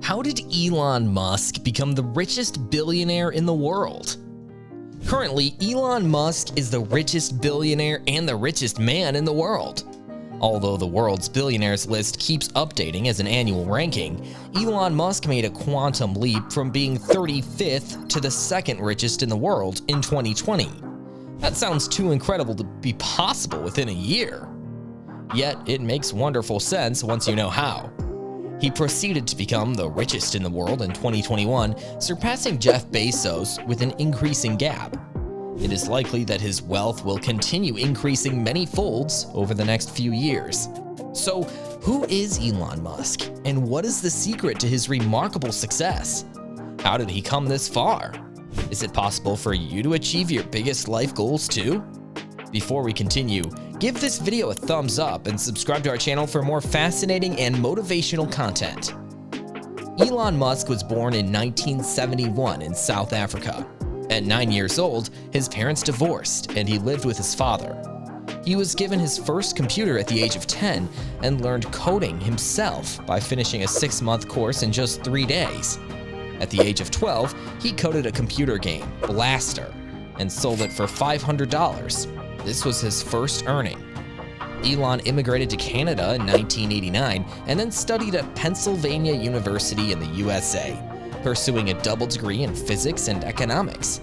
How did Elon Musk become the richest billionaire in the world? Currently, Elon Musk is the richest billionaire and the richest man in the world. Although the world's billionaires list keeps updating as an annual ranking, Elon Musk made a quantum leap from being 35th to the second richest in the world in 2020. That sounds too incredible to be possible within a year. Yet, it makes wonderful sense once you know how. He proceeded to become the richest in the world in 2021, surpassing Jeff Bezos with an increasing gap. It is likely that his wealth will continue increasing many folds over the next few years. So, who is Elon Musk, and what is the secret to his remarkable success? How did he come this far? Is it possible for you to achieve your biggest life goals too? Before we continue, give this video a thumbs up and subscribe to our channel for more fascinating and motivational content. Elon Musk was born in 1971 in South Africa. At 9 years old, his parents divorced and he lived with his father. He was given his first computer at the age of 10 and learned coding himself by finishing a 6-month course in just 3 days. At the age of 12, he coded a computer game, Blaster, and sold it for $500. This was his first earning. Elon immigrated to Canada in 1989 and then studied at Pennsylvania University in the USA, pursuing a double degree in physics and economics.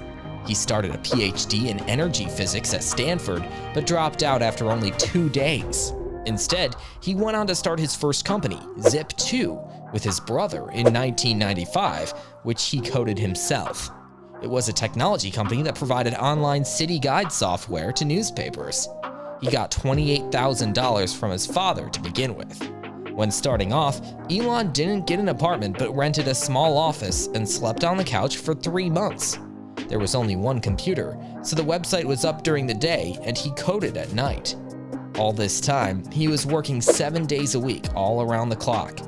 He started a PhD in energy physics at Stanford, but dropped out after only 2 days. Instead, he went on to start his first company, Zip2, with his brother in 1995, which he coded himself. It was a technology company that provided online city guide software to newspapers. He got $28,000 from his father to begin with. When starting off, Elon didn't get an apartment but rented a small office and slept on the couch for 3 months. There was only one computer, so the website was up during the day and he coded at night. All this time, he was working 7 days a week all around the clock.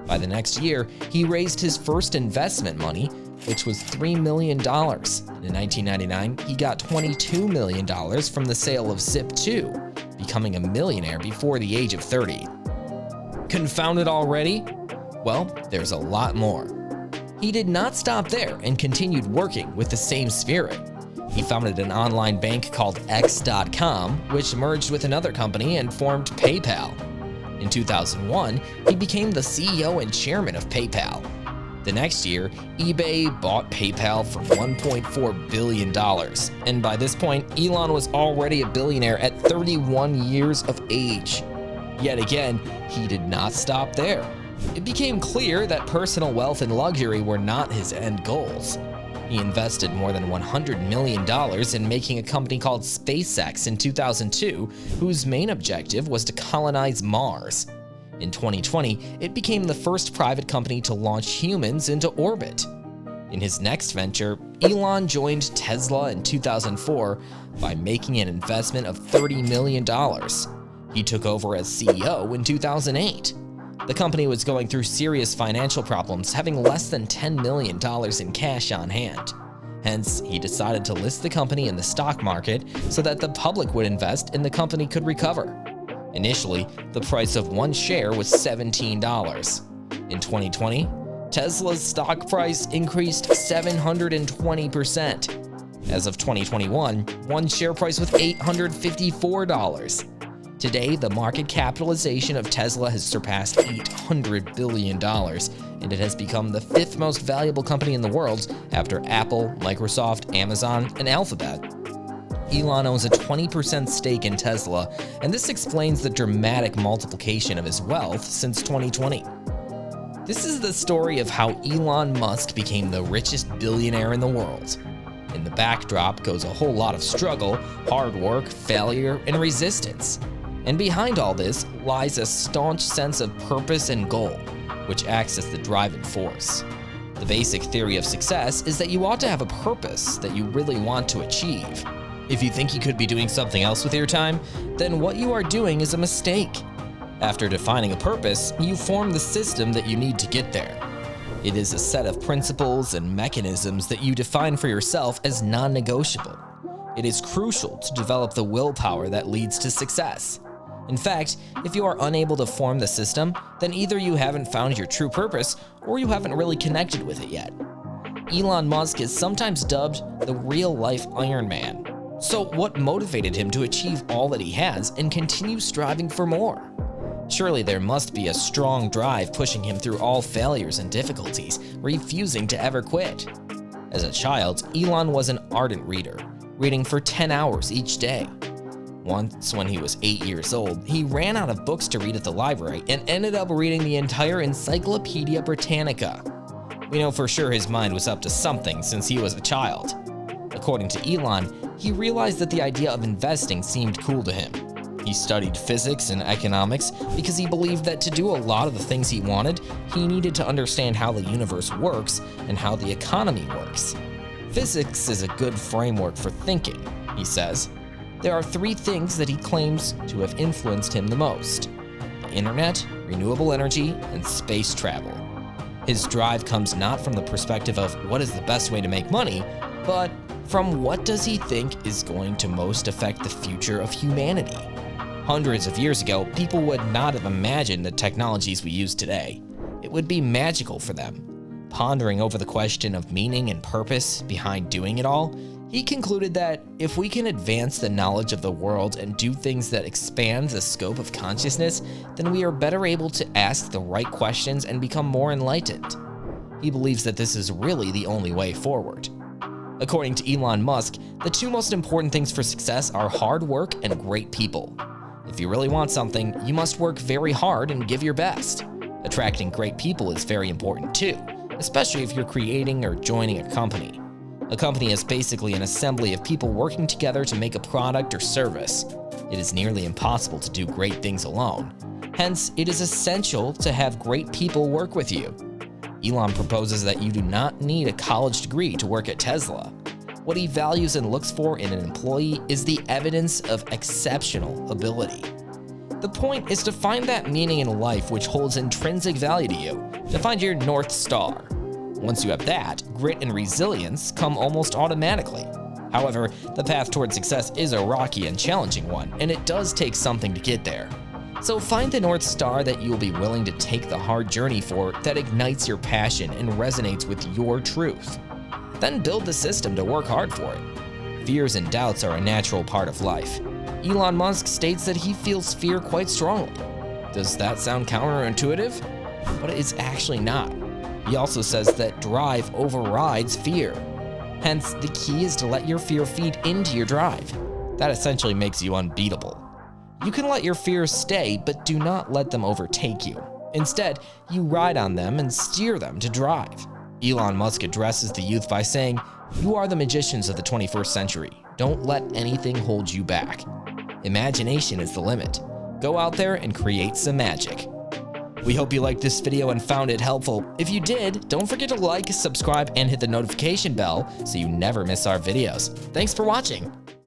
By the next year, he raised his first investment money, which was $3 million. In 1999, he got $22 million from the sale of Zip2, becoming a millionaire before the age of 30. Confounded already? Well, there's a lot more. He did not stop there and continued working with the same spirit. He founded an online bank called X.com, which merged with another company and formed PayPal. In 2001, he became the CEO and chairman of PayPal. The next year, eBay bought PayPal for $1.4 billion, and by this point, Elon was already a billionaire at 31 years of age. Yet again, he did not stop there. It became clear that personal wealth and luxury were not his end goals. He invested more than $100 million in making a company called SpaceX in 2002, whose main objective was to colonize Mars. In 2020, it became the first private company to launch humans into orbit. In his next venture, Elon joined Tesla in 2004 by making an investment of $30 million. He took over as CEO in 2008. The company was going through serious financial problems, having less than $10 million in cash on hand. Hence, he decided to list the company in the stock market so that the public would invest and the company could recover. Initially, the price of one share was $17. In 2020, Tesla's stock price increased 720%. As of 2021, one share price was $854. Today, the market capitalization of Tesla has surpassed $800 billion, and it has become the 5th most valuable company in the world after Apple, Microsoft, Amazon, and Alphabet. Elon owns a 20% stake in Tesla, and this explains the dramatic multiplication of his wealth since 2020. This is the story of how Elon Musk became the richest billionaire in the world. In the backdrop goes a whole lot of struggle, hard work, failure, and resistance. And behind all this lies a staunch sense of purpose and goal, which acts as the driving force. The basic theory of success is that you ought to have a purpose that you really want to achieve. If you think you could be doing something else with your time, then what you are doing is a mistake. After defining a purpose, you form the system that you need to get there. It is a set of principles and mechanisms that you define for yourself as non-negotiable. It is crucial to develop the willpower that leads to success. In fact, if you are unable to form the system, then either you haven't found your true purpose or you haven't really connected with it yet. Elon Musk is sometimes dubbed the real-life Iron Man. So what motivated him to achieve all that he has and continue striving for more? Surely there must be a strong drive pushing him through all failures and difficulties, refusing to ever quit. As a child, Elon was an ardent reader, reading for 10 hours each day. Once, when he was 8 years old, he ran out of books to read at the library and ended up reading the entire Encyclopedia Britannica. We know for sure his mind was up to something since he was a child. According to Elon, he realized that the idea of investing seemed cool to him. He studied physics and economics because he believed that to do a lot of the things he wanted, he needed to understand how the universe works and how the economy works. Physics is a good framework for thinking, he says. There are 3 things that he claims to have influenced him the most: the internet, renewable energy, and space travel. His drive comes not from the perspective of what is the best way to make money, but from what does he think is going to most affect the future of humanity. Hundreds of years ago, people would not have imagined the technologies we use today. It would be magical for them. Pondering over the question of meaning and purpose behind doing it all, he concluded that if we can advance the knowledge of the world and do things that expand the scope of consciousness, then we are better able to ask the right questions and become more enlightened. He believes that this is really the only way forward. According to Elon Musk, the 2 most important things for success are hard work and great people. If you really want something, you must work very hard and give your best. Attracting great people is very important too, especially if you're creating or joining a company. A company is basically an assembly of people working together to make a product or service. It is nearly impossible to do great things alone. Hence, it is essential to have great people work with you. Elon proposes that you do not need a college degree to work at Tesla. What he values and looks for in an employee is the evidence of exceptional ability. The point is to find that meaning in life which holds intrinsic value to you, to find your North Star. Once you have that, grit and resilience come almost automatically. However, the path toward success is a rocky and challenging one, and it does take something to get there. So find the North Star that you will be willing to take the hard journey for, that ignites your passion and resonates with your truth. Then build the system to work hard for it. Fears and doubts are a natural part of life. Elon Musk states that he feels fear quite strongly. Does that sound counterintuitive? But it's actually not. He also says that drive overrides fear. Hence, the key is to let your fear feed into your drive. That essentially makes you unbeatable. You can let your fears stay, but do not let them overtake you. Instead, you ride on them and steer them to drive. Elon Musk addresses the youth by saying, "You are the magicians of the 21st century. Don't let anything hold you back. Imagination is the limit. Go out there and create some magic." We hope you liked this video and found it helpful. If you did, don't forget to like, subscribe, and hit the notification bell so you never miss our videos. Thanks for watching.